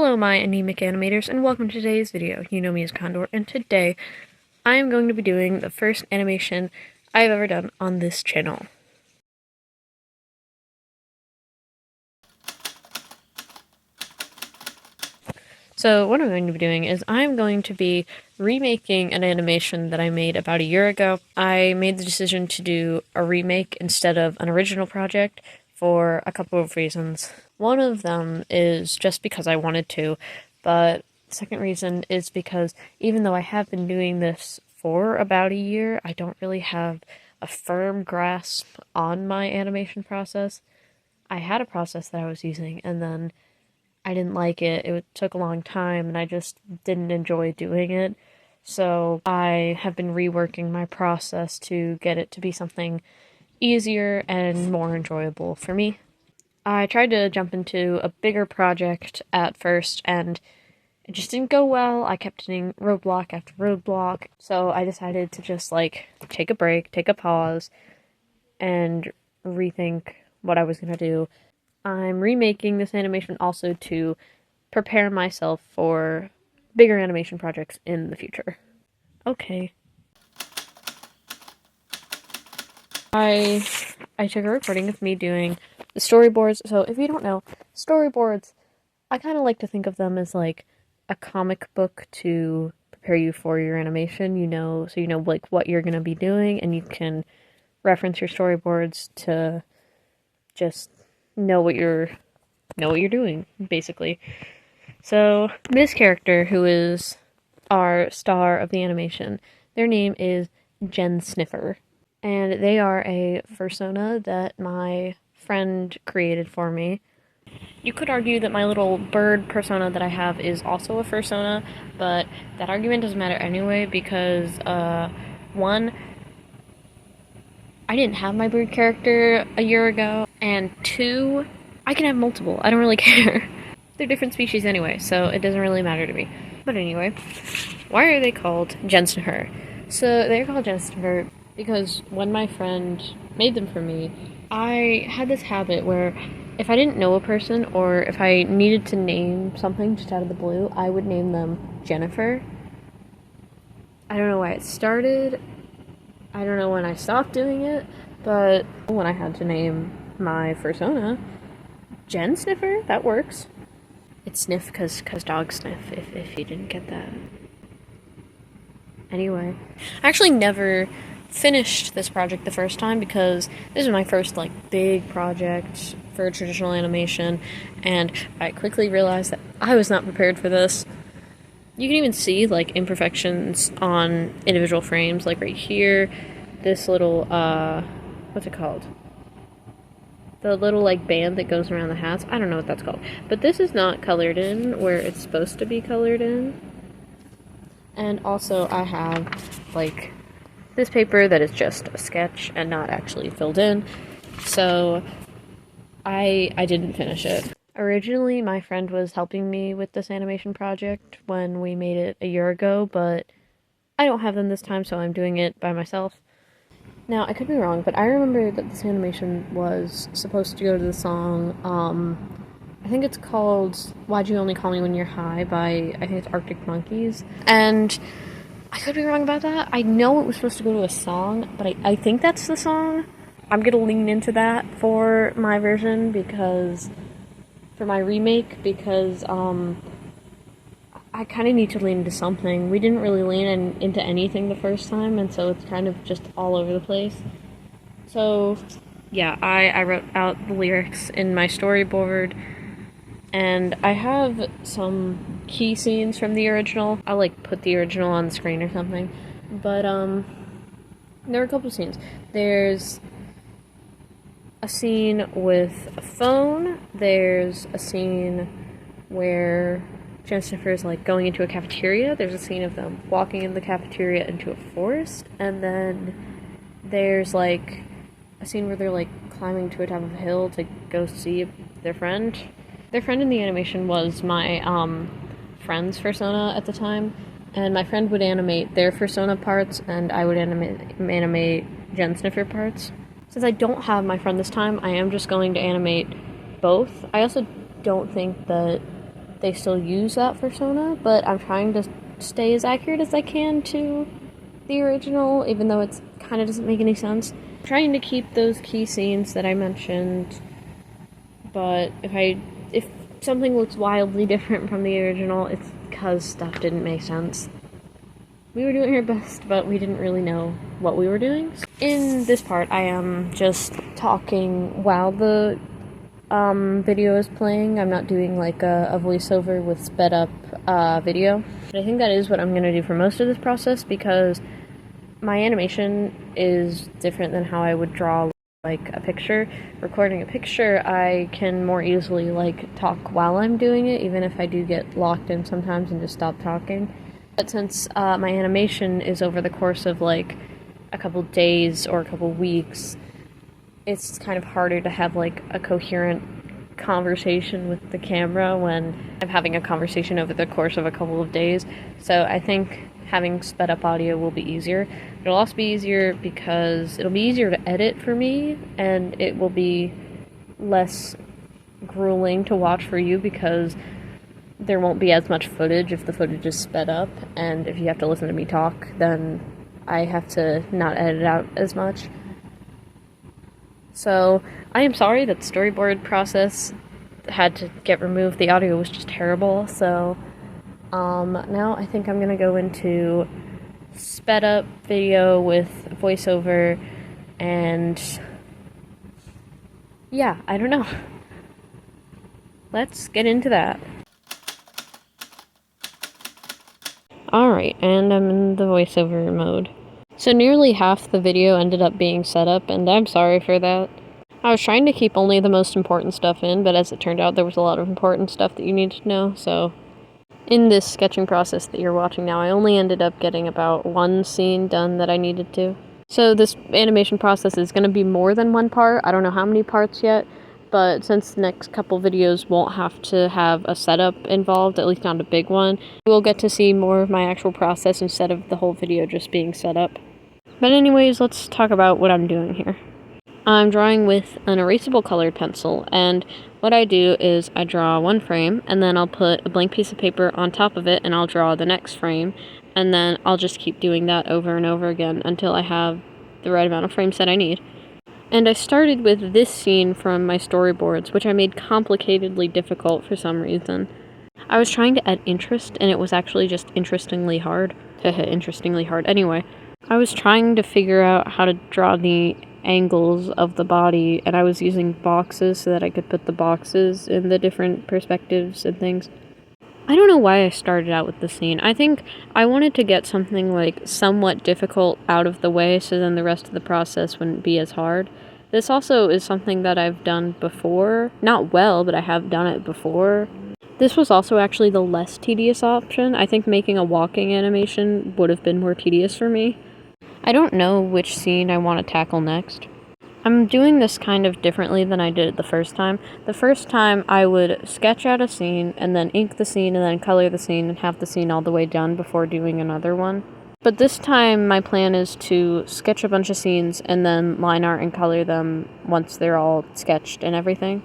Hello my anemic animators and welcome to today's video. You know me as Condor, and today I am going to be doing the first animation I've ever done on this channel. So what I'm going to be doing is I'm going to be remaking an animation that I made about a year ago. I made the decision to do a remake instead of an original project for a couple of reasons. One of them is just because I wanted to, but the second reason is because even though I have been doing this for about a year, I don't really have a firm grasp on my animation process. I had a process that I was using, and then I didn't like it. It took a long time, and I just didn't enjoy doing it. So I have been reworking my process to get it to be something easier and more enjoyable for me. I tried to jump into a bigger project at first, and it just didn't go well. I kept hitting roadblock after roadblock, so I decided to just, take a break, take a pause, and rethink what I was gonna do. I'm remaking this animation also to prepare myself for bigger animation projects in the future. Okay. I took a recording of me doing the storyboards. So if you don't know, storyboards, I kind of like to think of them as like a comic book to prepare you for your animation, so you know like what you're going to be doing, and you can reference your storyboards to just know what you're doing, basically. So this character, who is our star of the animation, their name is Jen Sniffer, and they are a fursona that my friend created for me. You could argue that my little bird persona that I have is also a fursona, but that argument doesn't matter anyway because, one, I didn't have my bird character a year ago, and two, I can have multiple. I don't really care. They're different species anyway, so it doesn't really matter to me. But anyway, why are they called Jen Sniffer? So they're called Jen Sniffer because when my friend made them for me, I had this habit where if I didn't know a person or if I needed to name something just out of the blue, I would name them Jennifer. I don't know why it started. I don't know when I stopped doing it, but when I had to name my fursona, Jen Sniffer, that works. It's sniff because dogs sniff, if you didn't get that. Anyway, I actually never finished this project the first time because this is my first, big project for traditional animation, and I quickly realized that I was not prepared for this. You can even see, imperfections on individual frames, like right here, this little, what's it called? The little, band that goes around the hats. I don't know what that's called. But this is not colored in where it's supposed to be colored in. And also I have, this paper that is just a sketch and not actually filled in. So I didn't finish it. Originally, my friend was helping me with this animation project when we made it a year ago, but I don't have them this time, so I'm doing it by myself. Now, I could be wrong, but I remember that this animation was supposed to go to the song, I think it's called Why'd You Only Call Me When You're High by, I think it's Arctic Monkeys, and I could be wrong about that. I know it was supposed to go to a song, but I think that's the song. I'm gonna lean into that for my version for my remake, because, I kind of need to lean into something. We didn't really lean into anything the first time, and so it's kind of just all over the place. So, yeah, I wrote out the lyrics in my storyboard, and I have some key scenes from the original. I'll, put the original on the screen or something. But, there are a couple scenes. There's a scene with a phone. There's a scene where Jen Sniffer is going into a cafeteria. There's a scene of them walking in the cafeteria into a forest, and then there's a scene where they're climbing to a top of a hill to go see their friend. Their friend in the animation was my friend's fursona at the time, and my friend would animate their fursona parts, and I would animate Jen Sniffer parts. Since I don't have my friend this time, I am just going to animate both. I also don't think that they still use that fursona, but I'm trying to stay as accurate as I can to the original, even though it kind of doesn't make any sense. I'm trying to keep those key scenes that I mentioned, but if something looks wildly different from the original, it's because stuff didn't make sense. We were doing our best, but we didn't really know what we were doing. In this part, I am just talking while the video is playing. I'm not doing like a voiceover with sped up video. But I think that is what I'm going to do for most of this process, because my animation is different than how I would draw like a picture. Recording a picture, I can more easily like talk while I'm doing it, even if I do get locked in sometimes and just stop talking. But since my animation is over the course of like a couple days or a couple weeks, it's kind of harder to have like a coherent conversation with the camera when I'm having a conversation over the course of a couple of days. So I think having sped up audio will be easier. It'll also be easier because it'll be easier to edit for me, and it will be less grueling to watch for you because there won't be as much footage if the footage is sped up, and if you have to listen to me talk, then I have to not edit out as much. So, I am sorry that the storyboard process had to get removed. The audio was just terrible, so now I think I'm gonna go into sped up video with voiceover, and yeah, I don't know. Let's get into that. Alright, and I'm in the voiceover mode. So nearly half the video ended up being set up, and I'm sorry for that. I was trying to keep only the most important stuff in, but as it turned out, there was a lot of important stuff that you needed to know, so in this sketching process that you're watching now, I only ended up getting about one scene done that I needed to. So this animation process is going to be more than one part. I don't know how many parts yet, but since the next couple videos won't have to have a setup involved, at least not a big one, we'll get to see more of my actual process instead of the whole video just being set up. But anyways, let's talk about what I'm doing here. I'm drawing with an erasable colored pencil, and what I do is I draw one frame, and then I'll put a blank piece of paper on top of it, and I'll draw the next frame, and then I'll just keep doing that over and over again until I have the right amount of frames that I need. And I started with this scene from my storyboards, which I made complicatedly difficult for some reason. I was trying to add interest, and it was actually just interestingly hard. Interestingly hard. Anyway, I was trying to figure out how to draw the angles of the body, and I was using boxes so that I could put the boxes in the different perspectives and things. I don't know why I started out with the scene. I think I wanted to get something like somewhat difficult out of the way so then the rest of the process wouldn't be as hard. This also is something that I've done before. Not well, but I have done it before. This was also actually the less tedious option. I think making a walking animation would have been more tedious for me. I don't know which scene I want to tackle next. I'm doing this kind of differently than I did it the first time. The first time I would sketch out a scene and then ink the scene and then color the scene and have the scene all the way done before doing another one. But this time my plan is to sketch a bunch of scenes and then line art and color them once they're all sketched and everything.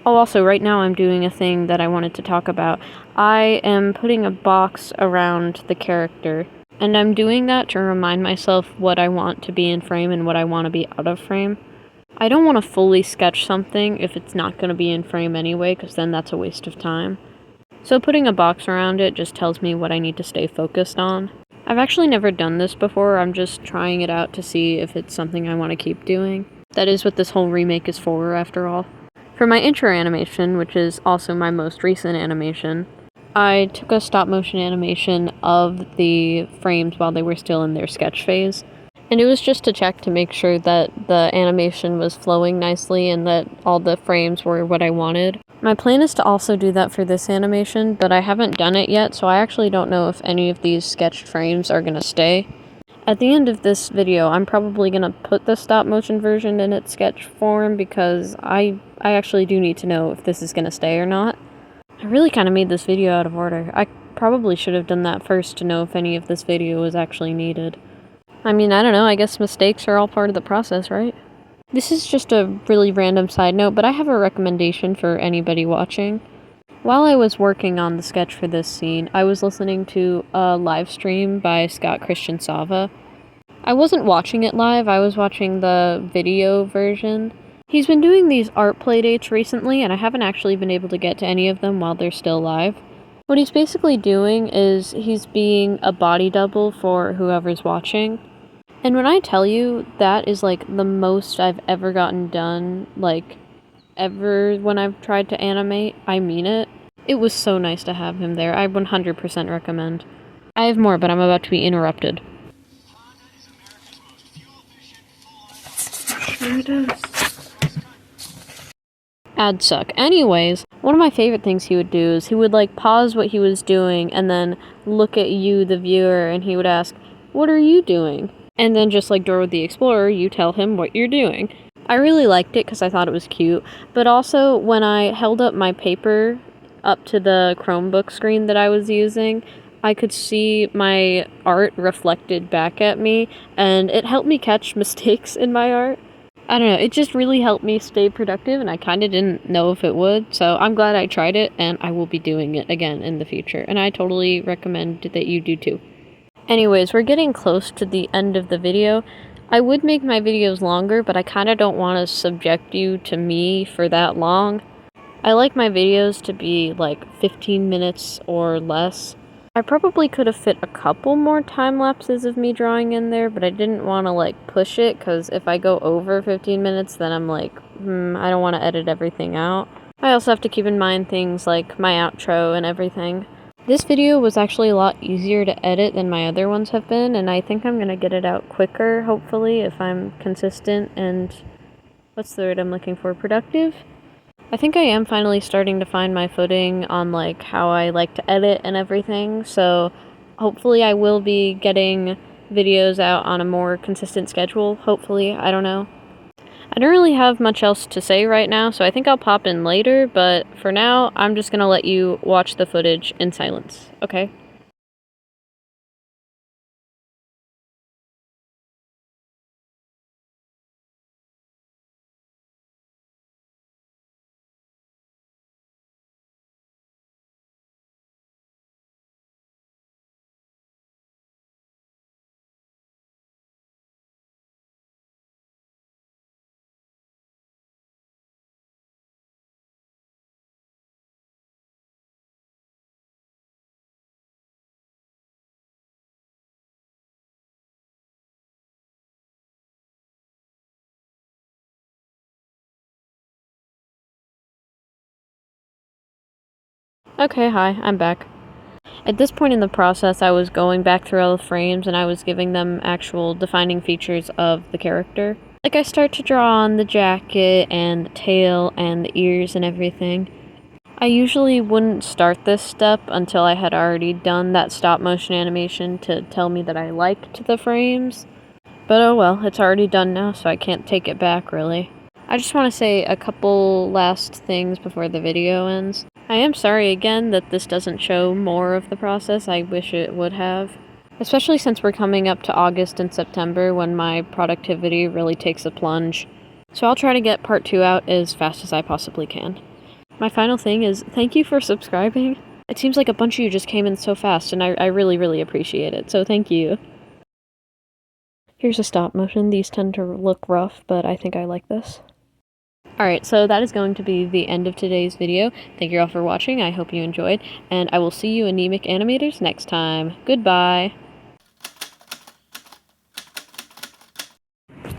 Oh, also, right now I'm doing a thing that I wanted to talk about. I am putting a box around the character, and I'm doing that to remind myself what I want to be in frame and what I want to be out of frame. I don't want to fully sketch something if it's not going to be in frame anyway, because then that's a waste of time. So putting a box around it just tells me what I need to stay focused on. I've actually never done this before. I'm just trying it out to see if it's something I want to keep doing. That is what this whole remake is for, after all. For my intro animation, which is also my most recent animation, I took a stop-motion animation of the frames while they were still in their sketch phase. And it was just to check to make sure that the animation was flowing nicely and that all the frames were what I wanted. My plan is to also do that for this animation, but I haven't done it yet, so I actually don't know if any of these sketched frames are going to stay. At the end of this video, I'm probably going to put the stop-motion version in its sketch form because I actually do need to know if this is going to stay or not. I really kind of made this video out of order. I probably should have done that first to know if any of this video was actually needed. I mean, I don't know, I guess mistakes are all part of the process, right? This is just a really random side note, but I have a recommendation for anybody watching. While I was working on the sketch for this scene, I was listening to a live stream by Scott Christian Sava. I wasn't watching it live, I was watching the video version. He's been doing these art playdates recently, and I haven't actually been able to get to any of them while they're still live. What he's basically doing is he's being a body double for whoever's watching. And when I tell you, that is like the most I've ever gotten done, like, ever when I've tried to animate, I mean it. It was so nice to have him there. I 100% recommend. I have more, but I'm about to be interrupted. Sure does. Ads suck. Anyways, one of my favorite things he would do is he would like pause what he was doing and then look at you, the viewer, and he would ask, "What are you doing?" And then just like Dora the Explorer, you tell him what you're doing. I really liked it because I thought it was cute, but also when I held up my paper up to the Chromebook screen that I was using, I could see my art reflected back at me, and it helped me catch mistakes in my art. I don't know, it just really helped me stay productive, and I kind of didn't know if it would, so I'm glad I tried it, and I will be doing it again in the future, and I totally recommend that you do too. Anyways, we're getting close to the end of the video. I would make my videos longer, but I kind of don't want to subject you to me for that long. I like my videos to be like 15 minutes or less. I probably could have fit a couple more time lapses of me drawing in there, but I didn't want to like push it, because if I go over 15 minutes, then I'm like, I don't want to edit everything out. I also have to keep in mind things like my outro and everything. This video was actually a lot easier to edit than my other ones have been, and I think I'm going to get it out quicker, hopefully, if I'm consistent and, what's the word I'm looking for, productive? I think I am finally starting to find my footing on like how I like to edit and everything, so hopefully I will be getting videos out on a more consistent schedule, hopefully, I don't know. I don't really have much else to say right now, so I think I'll pop in later, but for now, I'm just gonna let you watch the footage in silence, okay? Okay, hi, I'm back. At this point in the process, I was going back through all the frames and I was giving them actual defining features of the character. Like, I start to draw on the jacket and the tail and the ears and everything. I usually wouldn't start this step until I had already done that stop motion animation to tell me that I liked the frames. But oh well, it's already done now, so I can't take it back, really. I just want to say a couple last things before the video ends. I am sorry again that this doesn't show more of the process. I wish it would have. Especially since we're coming up to August and September when my productivity really takes a plunge. So I'll try to get part 2 out as fast as I possibly can. My final thing is, thank you for subscribing. It seems like a bunch of you just came in so fast, and I really, really appreciate it, so thank you. Here's a stop motion. These tend to look rough, but I think I like this. Alright, so that is going to be the end of today's video. Thank you all for watching, I hope you enjoyed, and I will see you anemic animators next time. Goodbye! Is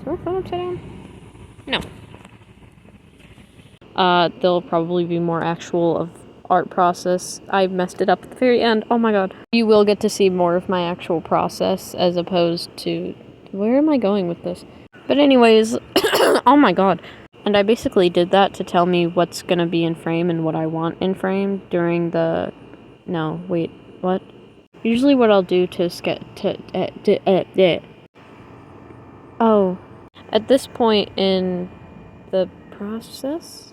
my phone upside down? No. There'll probably be more actual of art process. I messed it up at the very end. Oh my god. You will get to see more of my actual process as opposed to... Where am I going with this? But anyways, oh my god. And I basically did that to tell me what's gonna be in frame and what I want in frame during the... No, wait, what? Usually what I'll do to Oh. At this point in the process...